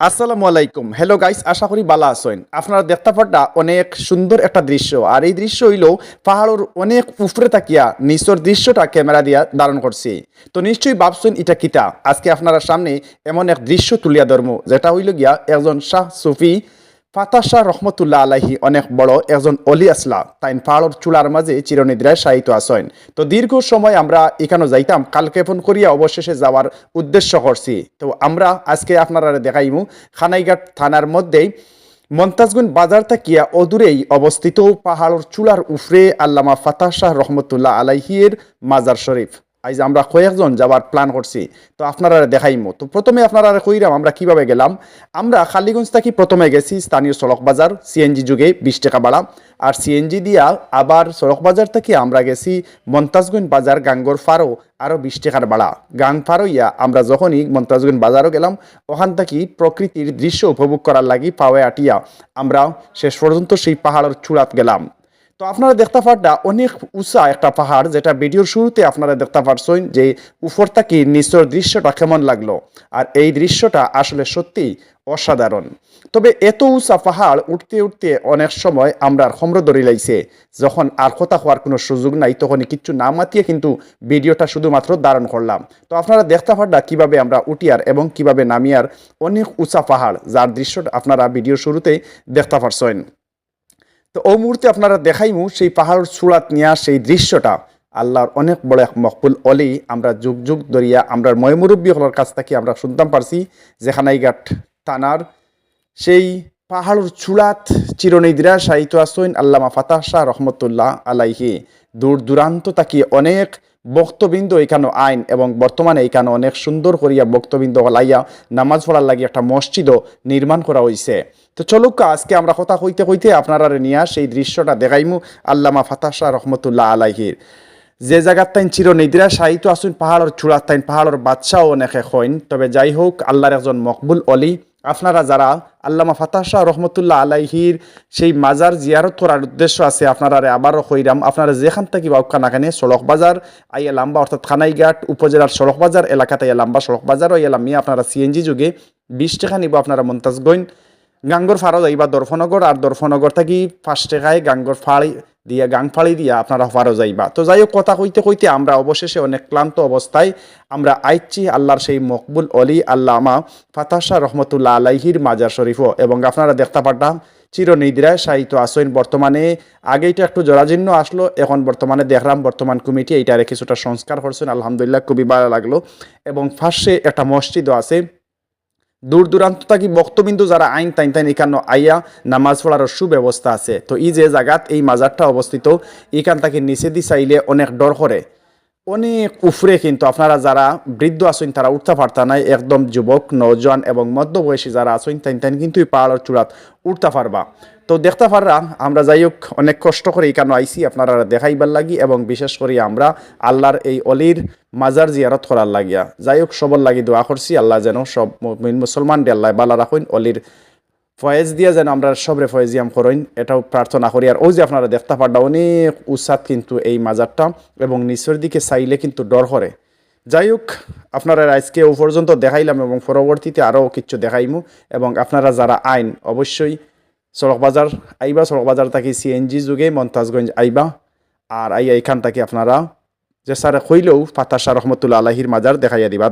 আসসালামু আলাইকুম। Hello guys, আশা করি ভালো আছেন। আপনারা দেখতে পারটা অনেক সুন্দর একটা দৃশ্য, আর এই দৃশ্য হইল পাহাড়ের অনেক উপরে তাকিয়া নিচের দৃশ্যটা ক্যামেরা দিয়া ধারণ করছি। তো নিশ্চয়ই ভাবছেন এটা কিতা। আজকে আপনারা সামনে এমন এক দৃশ্য তুলিয়া ধর্ম, যেটা হইল গিয়া একজন শাহ সুফি ফাতা শাহ রহমতুল্লাহ আলাহি অনেক বড় একজন অলি আসলা, তাই পাহাড়ের চূড়ার মাঝে চিরনিদ্রায় শায়িত আসেন। তো দীর্ঘ সময় আমরা এখানে যাইতাম, কালক্ষেপণ করিয়া অবশেষে যাওয়ার উদ্দেশ্য করছি। তো আমরা আজকে আপনারা দেখাইমু খানাইঘাট থানার মধ্যেই মন্তাজগঞ্জ বাজার থাকিয়া অদূরেই অবস্থিত পাহাড়ের চূড়ার উফরে আল্লামা ফাতা শাহ রহমতুল্লাহ আলাইহির মাজার শরীফ। আজ আমরা কয়েকজন যাওয়ার প্ল্যান করছি, তো আপনারা দেখাইমু। তো প্রথমে আপনারা কইরাম আমরা কিভাবে গেলাম। আমরা খালিগঞ্জ থেকে প্রথমে গেছি স্থানীয় সড়ক বাজার, সিএনজি যুগে 20 টাকা ভাড়া, আর সিএনজি দিয়া আবার সড়ক বাজার থেকে আমরা গেছি মন্তাজগঞ্জ বাজার গাঙ্গর ফারো, আরও 20 টাকার ভাড়া। গাং ফারো ইয়া আমরা যখনই মন্তাজগঞ্জ বাজারও গেলাম, ওখান থেকে প্রকৃতির দৃশ্য উপভোগ করার লাগি পাওয়ে আটিয়া আমরা শেষ পর্যন্ত সেই পাহাড়ের চূড়াত গেলাম। তো আপনারা দেখতে পারটা অনেক উঁচা একটা পাহাড়, যেটা ভিডিওর শুরুতে আপনারা দেখতে পারছেন যে উপর থেকে নিচের দৃশ্যটা কেমন লাগলো। আর এই দৃশ্যটা আসলে সত্যি অসাধারণ। তবে এত উঁচা পাহাড় উঠতে উঠতে অনেক সময় আমরা হমর ধরে লাইছে, যখন আর কথা হওয়ার কোনো সুযোগ নাই, তখনই কিচ্ছু না মাতিয়ে কিন্তু ভিডিওটা শুধুমাত্র ধারণ করলাম। তো আপনারা দেখতে পারটা কিভাবে আমরা উঠিয়ার এবং কিভাবে নামিয়ার অনেক উঁচা পাহাড়, যার দৃশ্যটা আপনারা ভিডিওর শুরুতে দেখতে পারছেন। তো ও মুহূর্তে আপনারা দেখাইমু সেই পাহাড়ের চূড়াত নিয়া সেই দৃশ্যটা। আল্লাহর অনেক বড় এক মকবুল অলি আমরা যুগ যুগ ধরিয়া আমরা ময়মুরব্বী হলার কাছ থেকে আমরা শুনতাম পারছি যে খানাইঘাট থানার সেই পাহাড়ের চূড়াত চিরনিদ্রা শায়িত আসেন আল্লামা ফাতা শাহ রহমতুল্লাহ আলাইহি। দূর দূরান্ত তাকিয়ে অনেক বক্তবৃন্দ এখানে আইন, এবং বর্তমানে এখানে অনেক সুন্দর করিয়া বক্তবৃন্দ হলাইয়া নামাজ পড়ার লাগি একটা মসজিদও নির্মাণ করা হয়েছে। তো চলুক আজকে আমরা কথা কইতে কইতে আপনারা নিয়ে সেই দৃশ্যটা দেখাইমু আল্লামা ফাতা শাহ রহমতুল্লাহ আলাইহির। যে জায়গার তাইন চিরনিদ্রা শায়িত আসুন পাহাড়ের চূড়ার, তাইন পাহাড়ের বাদশাও অনেকে হইন। তবে যাই হোক, আল্লাহর একজন মকবুল অলি। আপনারা যারা আল্লামা ফাতা শাহ রহমতুল্লাহ আলাইহির সেই মাজার জিয়ারত করার উদ্দেশ্য আছে, আপনারা আবারও কইরাম, আপনারা যেখান থেকে বাউকা না কেন সড়ক বাজার আইয়া লাম্বা, অর্থাৎ খানাইঘাট উপজেলার সড়ক বাজার এলাকাতে আইয়া লাম্বা সড়ক বাজারও এলাম মিয়া আপনারা সিএনজি যুগে 20 টাকা নিব। আপনারা মন্তাজগঞ্জ গাঙ্গর ফাড়ো যাইবা দর্ফনগর, আর দর্ফনগর থাকি 5 টাকায় গাঙ্গর ফাড়ি দিয়া গাং ফাড়ি দিয়া আপনারা ফারো যাইবা। তো যাই হোক, কথা কইতে কইতে আমরা অবশেষে অনেক ক্লান্ত অবস্থায় আমরা আইচ্ছি আল্লাহর সেই মকবুল অলি আল্লামা ফাতা শাহ রহমতুল্লাহ আলাইহির মাজার শরীফও। এবং আপনারা দেখতে পারতাম চিরনিদ্রায় শায়িত আসেন বর্তমানে। আগে এটা একটু জরাজীর্ণ আসলো, এখন বর্তমানে দেখলাম বর্তমান কমিটি এইটারে কিছুটা সংস্কার করছেন, আলহামদুলিল্লাহ খুবই ভালো লাগলো। এবং ফার্স্টে একটা মসজিদও আছে। দূর দূরান্ত থাকি বক্তবিন্দু যারা আইন তাইন তাইন এখানে আইয়া নামাজ পড়ার সুব্যবস্থা আছে। তো এই যে জায়গাত এই মাজারটা অবস্থিত, এখান থেকে নিচে দি চাইলে অনেক ডর করে, অনেক উফরে কিন্তু আপনারা যারা বৃদ্ধ আছেন তারা উঠতে পারতা নাই। একদম যুবক, নৌজওয়ান এবং মধ্যবয়সী যারা আছেন তাইন তাইন কিন্তু এই পাহাড়ের চূড়াত উঠতে পারবা। তো দেখতে পাররা আমরা যাই হোক অনেক কষ্ট করে এখানে আইসি আপনারা দেখাইবার লাগি, এবং বিশেষ করে আমরা আল্লাহর এই অলির মাজার জিয়ারত করার লাগিয়া। যাই হোক, সবর লাগি দোয়া করছি আল্লাহ যেন সব মুসলমান দিয়ে আল্লাহ বালা রাখুন, অলির ফয়েজ দিয়া যেন আমরা সবরে ফয়েজিয়াম করেন, এটাও প্রার্থনা করি। আর ওই যে আপনারা দেখতে পারটা অনেক উৎসাদ কিন্তু এই মাজারটা, এবং নিচের দিকে চাইলে কিন্তু ডর করে। যাই হোক, আপনারা আজকে ও পর্যন্ত দেখাইলাম, এবং পরবর্তীতে আরও কিছু দেখাইমু। এবং আপনারা যারা আইন অবশ্যই সড়ক বাজার আইবা, সড়ক বাজার থাকি সিএনজি যুগে মন্তাজগঞ্জ আইবা, আর আইয়া এখান থেকে আপনারা যে স্যার কইলেও ফাতা শাহ রহমতুল্লাহ আলাইহির মাজার দেখাইয়া দিবা।